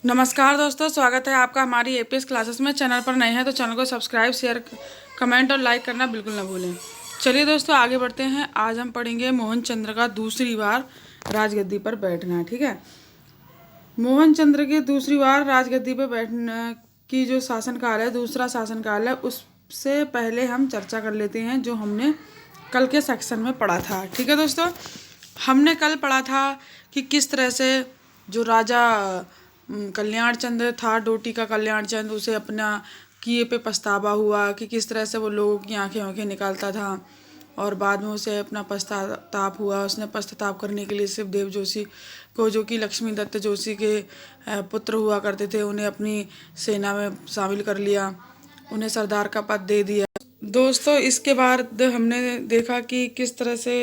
नमस्कार दोस्तों, स्वागत है आपका हमारी एपीएस क्लासेस में। चैनल पर नए हैं तो चैनल को सब्सक्राइब, शेयर, कमेंट और लाइक करना बिल्कुल ना भूलें। चलिए दोस्तों आगे बढ़ते हैं। आज हम पढ़ेंगे मोहन चंद्र का दूसरी बार राजगद्दी पर बैठना। ठीक है, मोहन चंद्र के दूसरी बार राजगद्दी पर बैठने की जो शासनकाल है, दूसरा शासनकाल है, उससे पहले हम चर्चा कर लेते हैं जो हमने कल के सेक्शन में पढ़ा था। ठीक है दोस्तों, हमने कल पढ़ा था कि किस तरह से जो राजा कल्याण चंद्र था, डोटी का कल्याण चंद्र, उसे अपना किए पे पछतावा हुआ कि किस तरह से वो लोगों की आंखें निकालता था और बाद में उसे अपना पश्चाताप हुआ। उसने पश्चाताप करने के लिए शिवदेव जोशी को, जो कि लक्ष्मी दत्त जोशी के पुत्र हुआ करते थे, उन्हें अपनी सेना में शामिल कर लिया, उन्हें सरदार का पद दे दिया। दोस्तों इसके बाद हमने देखा कि किस तरह से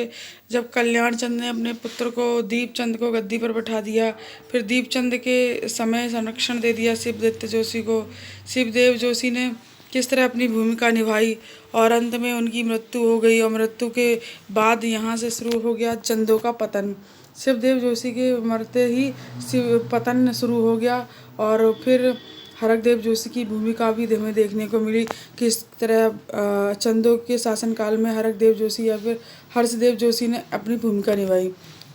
जब कल्याण चंद ने अपने पुत्र को दीपचंद को गद्दी पर बैठा दिया, फिर दीपचंद के समय संरक्षण दे दिया शिवदत्त जोशी को। शिवदेव जोशी ने किस तरह अपनी भूमिका निभाई और अंत में उनकी मृत्यु हो गई और मृत्यु के बाद यहाँ से शुरू हो गया चंदों का पतन। शिवदेव जोशी के मरते ही शिव पतन शुरू हो गया और फिर हरकदेव जोशी की भूमिका भी हमें देखने को मिली। किस तरह चंदों के शासनकाल में हरकदेव जोशी या फिर हर्षदेव जोशी ने अपनी भूमिका निभाई।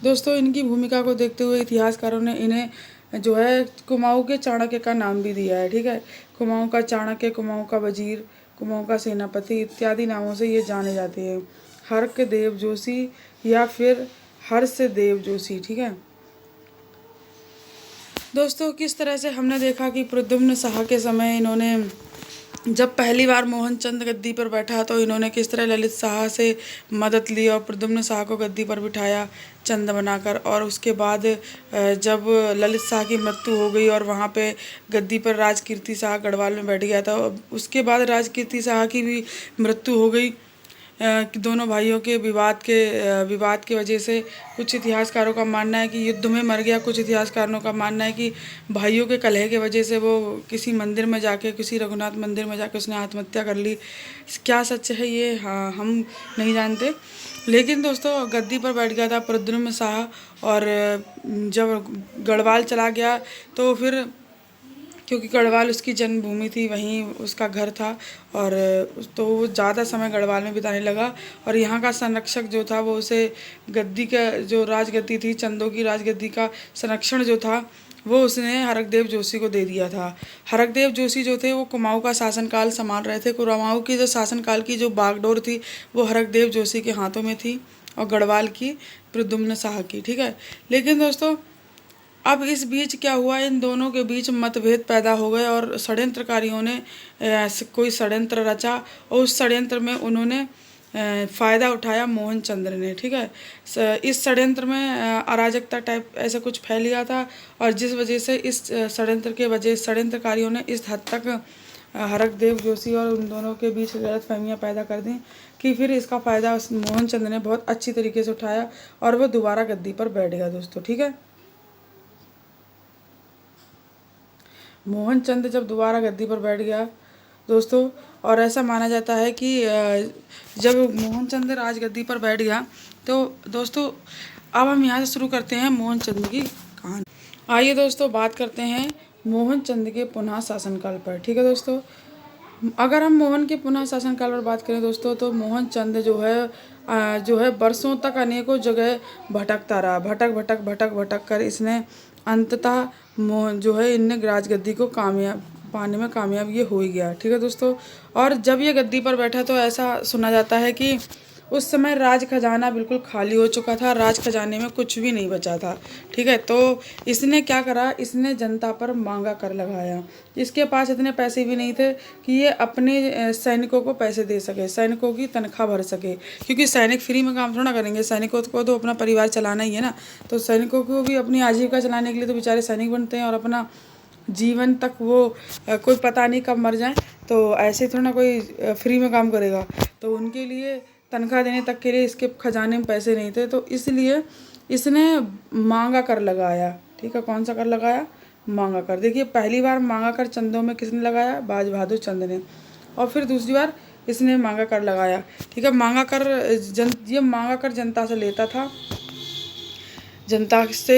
दोस्तों इनकी भूमिका को देखते हुए इतिहासकारों ने इन्हें जो है कुमाऊँ के चाणक्य का नाम भी दिया है। ठीक है, कुमाऊँ का चाणक्य, कुमाऊँ का वजीर, कुमाऊँ का सेनापति इत्यादि नामों से ये जाने जाते हैं। हरकदेव जोशी या फिर हर्षदेव जोशी। ठीक है दोस्तों, किस तरह से हमने देखा कि प्रद्युम्न शाह के समय इन्होंने जब पहली बार मोहनचंद गद्दी पर बैठा तो इन्होंने किस तरह ललित शाह से मदद ली और प्रद्युम्न शाह को गद्दी पर बिठाया चंद बनाकर। और उसके बाद जब ललित शाह की मृत्यु हो गई और वहाँ पे गद्दी पर राजकीर्ति शाह गढ़वाल में बैठ गया था, उसके बाद राजकीर्ति शाह की भी मृत्यु हो गई दोनों भाइयों के विवाद के वजह से। कुछ इतिहासकारों का मानना है कि युद्ध में मर गया, कुछ इतिहासकारों का मानना है कि भाइयों के कलह के वजह से वो किसी मंदिर में जाके, किसी रघुनाथ मंदिर में जाके उसने आत्महत्या कर ली। क्या सच है ये हम नहीं जानते, लेकिन दोस्तों गद्दी पर बैठ गया था प्रद्युम्न शाह और जब गढ़वाल चला गया तो फिर, क्योंकि गढ़वाल उसकी जन्मभूमि थी, वहीं उसका घर था और तो वो ज़्यादा समय गढ़वाल में बिताने लगा और यहाँ का संरक्षक जो था वो उसे गद्दी का जो राजगद्दी थी, चंदों की राजगद्दी का संरक्षण जो था वो उसने हरकदेव जोशी को दे दिया था। हरकदेव जोशी जो थे वो कुमाऊँ का शासनकाल संभाल रहे थे। कुमाऊँ की जो शासनकाल की जो बागडोर थी वो हरकदेव जोशी के हाथों में थी और गढ़वाल की प्रद्युम्न शाह की। ठीक है, लेकिन दोस्तों अब इस बीच क्या हुआ, इन दोनों के बीच मतभेद पैदा हो गए और षड्यंत्रकारियों ने कोई षड्यंत्र रचा और उस षड्यंत्र में उन्होंने फ़ायदा उठाया मोहनचंद्र ने। ठीक है, इस षड्यंत्र में अराजकता टाइप ऐसा कुछ फैल गया था और जिस वजह से इस षड्यंत्र के वजह षड्यंत्रकारियों ने इस हद तक हरकदेव जोशी और उन दोनों के बीच गलतफहमियां पैदा कर दी कि फिर इसका फ़ायदा मोहनचंद्र ने बहुत अच्छी तरीके से उठाया और वह दोबारा गद्दी पर बैठ गया दोस्तों। ठीक है, मोहनचंद जब दोबारा गद्दी पर बैठ गया दोस्तों, और ऐसा माना जाता है कि जब मोहनचंद राजगद्दी पर बैठ गया तो दोस्तों अब हम यहाँ से शुरू करते हैं मोहनचंद की कहानी। आइए दोस्तों बात करते हैं मोहनचंद के पुनः शासनकाल पर। ठीक है दोस्तों, अगर हम मोहन के पुनः शासनकाल पर बात करें दोस्तों तो मोहनचंद जो है बरसों तक अनेकों जगह भटकता रहा। भटक कर इसने अंततः जो है इनने राजगद्दी को पाने में कामयाब ये हो ही गया। ठीक है दोस्तों, और जब ये गद्दी पर बैठा तो ऐसा सुना जाता है कि उस समय राज खजाना बिल्कुल खाली हो चुका था, राज खजाने में कुछ भी नहीं बचा था। ठीक है, तो इसने क्या करा, इसने जनता पर महंगा कर लगाया। इसके पास इतने पैसे भी नहीं थे कि ये अपने सैनिकों को पैसे दे सके, सैनिकों की तनख्वाह भर सके, क्योंकि सैनिक फ्री में काम थोड़ा करेंगे, सैनिकों को तो अपना परिवार चलाना ही है ना। तो सैनिकों को भी अपनी आजीविका चलाने के लिए तो बेचारे सैनिक बनते हैं और अपना जीवन तक वो कोई पता नहीं कब मर जाए, तो ऐसे थोड़ा कोई फ्री में काम करेगा। तो उनके लिए तनख्वाह देने तक के लिए इसके खजाने में पैसे नहीं थे, तो इसलिए इसने मांगा कर लगाया। ठीक है, कौन सा कर लगाया, मांगा कर। देखिए पहली बार मांगा कर चंदों में किसने लगाया, बाज बहादुर चंद ने, और फिर दूसरी बार इसने मांगा कर लगाया। ठीक है, ये मांगा कर जनता से लेता था जनता से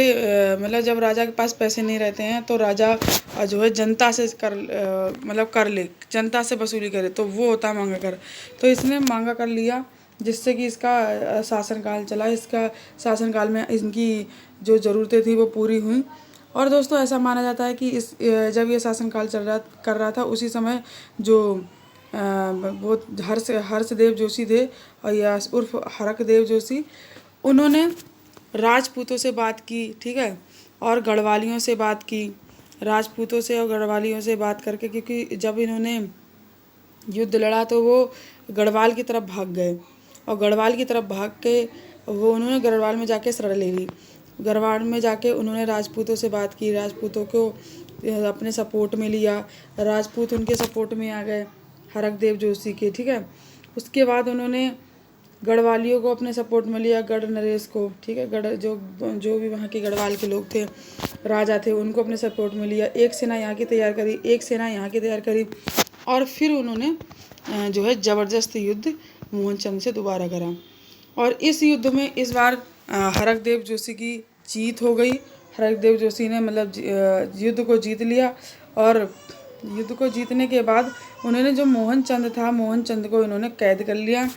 मतलब जब राजा के पास पैसे नहीं रहते हैं तो राजा जो है जनता से मतलब कर ले, जनता से वसूली करे, तो वो होता है मांगा कर। तो इसने मांगा कर लिया, जिससे कि इसका शासनकाल चला। इसका शासनकाल में इनकी जो ज़रूरतें थी वो पूरी हुई। और दोस्तों ऐसा माना जाता है कि इस जब ये शासनकाल कर रहा था, उसी समय जो वो हर्षदेव जोशी थे, और या उर्फ हरकदेव जोशी, उन्होंने राजपूतों से बात की, ठीक है, और गढ़वालियों से बात की, राजपूतों से और गढ़वालियों से बात करके, क्योंकि जब इन्होंने युद्ध लड़ा तो वो गढ़वाल की तरफ भाग गए, और गढ़वाल की तरफ भाग के वो उन्होंने गढ़वाल में जाके शरण ले ली। गढ़वाल में जाके उन्होंने राजपूतों से बात की, राजपूतों को अपने सपोर्ट में लिया, राजपूत उनके सपोर्ट में आ गए हरकदेव जोशी के, ठीक है। उसके बाद उन्होंने गढ़वालियों को अपने सपोर्ट में लिया, गढ़ नरेश को, ठीक है, गढ़ जो भी वहाँ के गढ़वाल के लोग थे, राजा थे, उनको अपने सपोर्ट में लिया। एक सेना यहाँ की तैयार करी, एक सेना यहाँ की तैयार करी, और फिर उन्होंने जो है ज़बरदस्त युद्ध मोहनचंद से दोबारा करा। और इस युद्ध में इस बार हरकदेव जोशी की जीत हो गई। हरकदेव जोशी ने मतलब युद्ध को जीत लिया, और युद्ध को जीतने के बाद उन्होंने जो मोहनचंद था, मोहनचंद को इन्होंने कैद कर लिया,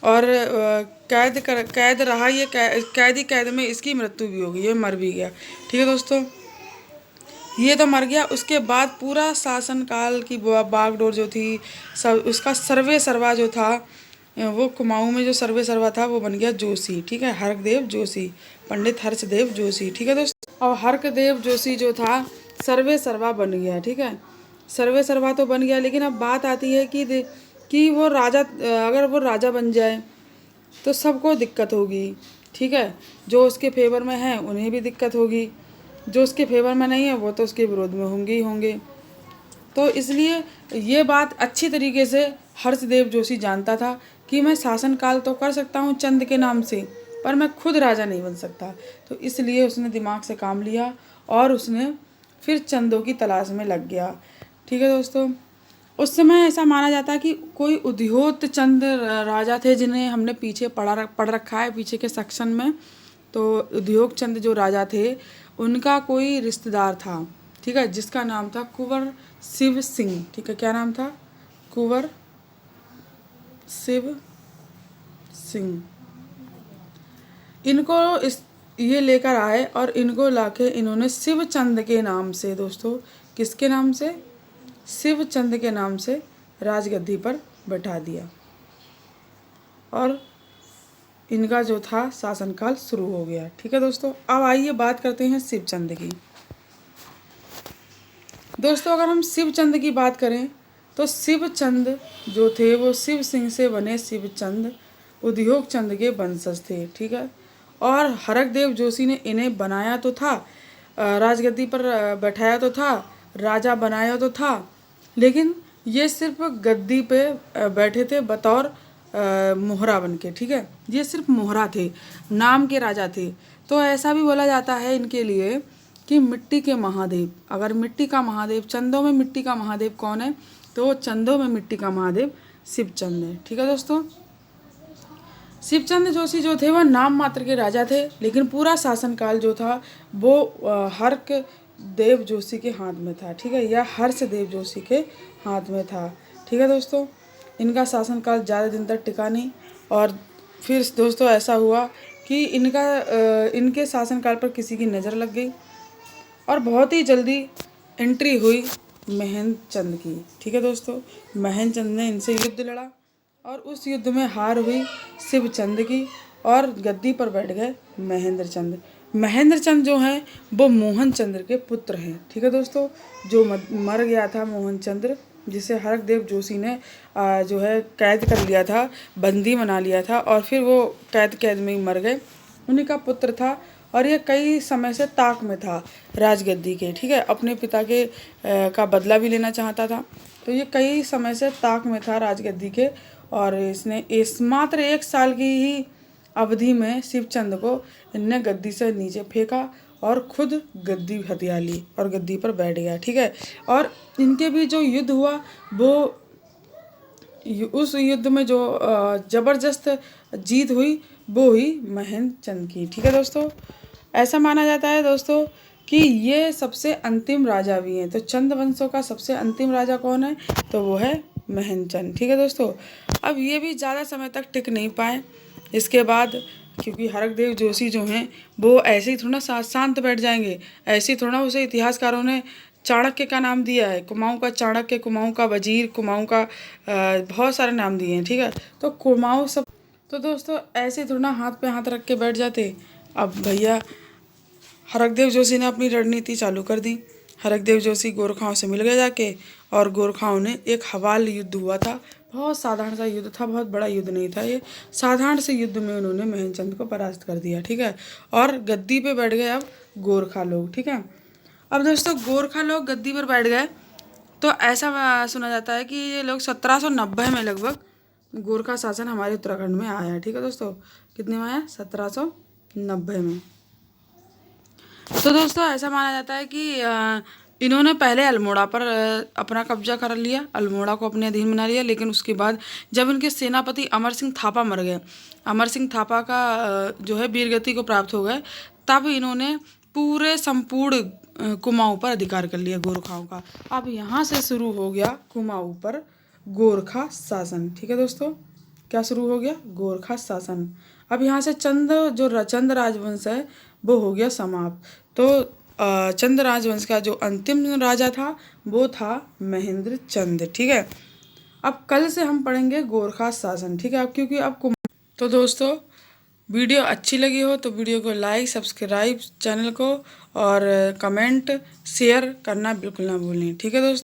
और कैद रहा। ये कैद में इसकी मृत्यु भी हो गई, ये मर भी गया, ठीक है दोस्तों। ये तो मर गया। उसके बाद पूरा शासनकाल की बागडोर जो थी, सब उसका सर्वे सर्वा जो था, वो कुमाऊं में जो सर्वे सर्वा था वो बन गया जोशी, ठीक है, हरकदेव जोशी, पंडित हर्षदेव जोशी, ठीक है दोस्तों। और हरकदेव जोशी जो था सर्वे सर्वा बन गया, ठीक है, सर्वे सर्वा तो बन गया। लेकिन अब बात आती है कि वो राजा, अगर वो राजा बन जाए तो सबको दिक्कत होगी, ठीक है, जो उसके फेवर में है उन्हें भी दिक्कत होगी, जो उसके फेवर में नहीं है वो तो उसके विरोध में होंगे ही होंगे। तो इसलिए ये बात अच्छी तरीके से हर्षदेव जोशी जानता था कि मैं शासनकाल तो कर सकता हूँ चंद के नाम से, पर मैं खुद राजा नहीं बन सकता। तो इसलिए उसने दिमाग से काम लिया और उसने फिर चंदों की तलाश में लग गया, ठीक है दोस्तों। उस समय ऐसा माना जाता है कि कोई उद्योत चंद राजा थे, जिन्हें हमने पीछे पढ़ रखा है पीछे के सेक्शन में। तो उद्योग चंद जो राजा थे उनका कोई रिश्तेदार था, ठीक है, जिसका नाम था कुंवर शिव सिंह, ठीक है, क्या नाम था, कुंवर शिव सिंह। इनको ये लेकर आए और इनको लाके इन्होंने शिवचंद के नाम से, दोस्तों किसके नाम से, शिवचंद के नाम से राजगद्दी पर बैठा दिया, और इनका जो था शासनकाल शुरू हो गया, ठीक है दोस्तों। अब आइए बात करते हैं शिवचंद की। दोस्तों अगर हम शिवचंद की बात करें तो शिवचंद जो थे वो शिव सिंह से बने शिवचंद उद्योग चंद के वंशज थे, ठीक है। और हरकदेव जोशी ने इन्हें बनाया तो था, राजगद्दी पर बैठाया तो था, राजा बनाया तो था, लेकिन ये सिर्फ गद्दी पे बैठे थे बतौर मोहरा बन के, ठीक है, ये सिर्फ मोहरा थे, नाम के राजा थे। तो ऐसा भी बोला जाता है इनके लिए कि मिट्टी के महादेव, अगर मिट्टी का महादेव, चंदों में मिट्टी का महादेव कौन है, तो चंदों में मिट्टी का महादेव शिवचंद है, ठीक है दोस्तों। शिवचंद जोशी जो थे वह नाम मात्र के राजा थे, लेकिन पूरा शासनकाल जो था वो हरकदेव जोशी के हाथ में था, ठीक है, या हर्षदेव जोशी के हाथ में था, ठीक है दोस्तों। इनका शासनकाल ज़्यादा दिन तक टिका नहीं, और फिर दोस्तों ऐसा हुआ कि इनके शासनकाल पर किसी की नज़र लग गई, और बहुत ही जल्दी एंट्री हुई महेंद्र चंद की, ठीक है दोस्तों। महेंद्र चंद ने इनसे युद्ध लड़ा, और उस युद्ध में हार हुई शिवचंद की, और गद्दी पर बैठ गए महेंद्र चंद। महेंद्र चंद जो हैं वो मोहन चंद्र के पुत्र हैं, ठीक है दोस्तों। जो मर गया था मोहन चंद्र, जिसे हरकदेव जोशी ने जो है कैद कर लिया था, बंदी बना लिया था, और फिर वो कैद में ही मर गए, उन्हीं का पुत्र था। और ये कई समय से ताक में था राजगद्दी के, ठीक है, अपने पिता के का बदला भी लेना चाहता था। तो ये कई समय से ताक में था राजगद्दी के, और इसने मात्र 1 साल की ही अवधि में शिवचंद को इनने गद्दी से नीचे फेंका और खुद गद्दी हथिया ली और गद्दी पर बैठ गया, ठीक है। और इनके भी जो युद्ध हुआ वो उस युद्ध में जो ज़बरदस्त जीत हुई वो हुई महेंद्र चंद की, ठीक है दोस्तों। ऐसा माना जाता है दोस्तों कि ये सबसे अंतिम राजा भी हैं। तो चंद वंशों का सबसे अंतिम राजा कौन है? तो वो है महनचंद। ठीक है दोस्तों। अब ये भी ज़्यादा समय तक टिक नहीं पाए इसके बाद, क्योंकि हरकदेव जोशी जो हैं वो ऐसे ही थोड़ा शांत बैठ जाएंगे, ऐसे ही थोड़ा। उसे इतिहासकारों ने चाणक्य का नाम दिया है, कुमाऊँ का चाणक्य, कुमाऊँ का वजीर, कुमाऊँ का बहुत सारे नाम दिए हैं। ठीक है। तो कुमाऊँ सब, तो दोस्तों ऐसे थोड़ा हाथ पे हाथ रख के बैठ जाते। अब भैया हरकदेव जोशी ने अपनी रणनीति चालू कर दी। हरकदेव जोशी गोरखाओं से मिल गए जाके, और गोरखाओं ने एक हवाल युद्ध हुआ था, बहुत साधारण सा युद्ध था, बहुत बड़ा युद्ध नहीं था ये। साधारण से युद्ध में उन्होंने महनचंद को परास्त कर दिया। ठीक है। और गद्दी पे बैठ गए अब गोरखा लोग। ठीक है। अब दोस्तों गोरखा लोग गद्दी पर बैठ गए तो ऐसा सुना जाता है कि ये लोग 1790 में लगभग गोरखा शासन हमारे उत्तराखंड में आया है। ठीक है दोस्तों। कितने में आया? 1790 में। तो दोस्तों ऐसा माना जाता है कि इन्होंने पहले अल्मोड़ा पर अपना कब्जा कर लिया, अल्मोड़ा को अपने अधीन बना लिया। लेकिन उसके बाद जब इनके सेनापति अमर सिंह थापा मर गए, अमर सिंह थापा का जो है वीरगति को प्राप्त हो गए, तब इन्होंने पूरे संपूर्ण कुमाऊँ पर अधिकार कर लिया गोरखाओं का। अब यहाँ से शुरू हो गया कुमाऊँ पर गोरखा शासन। ठीक है दोस्तों। क्या शुरू हो गया? गोरखा शासन। अब यहाँ से चंद राजवंश है वो हो गया समाप्त। तो चंद राजवंश का जो अंतिम राजा था वो था महेंद्र चंद। ठीक है। अब कल से हम पढ़ेंगे गोरखा शासन। ठीक है। अब क्योंकि अब तो दोस्तों वीडियो अच्छी लगी हो तो वीडियो को लाइक, सब्सक्राइब चैनल को, और कमेंट शेयर करना बिल्कुल ना भूलें। ठीक है दोस्तों।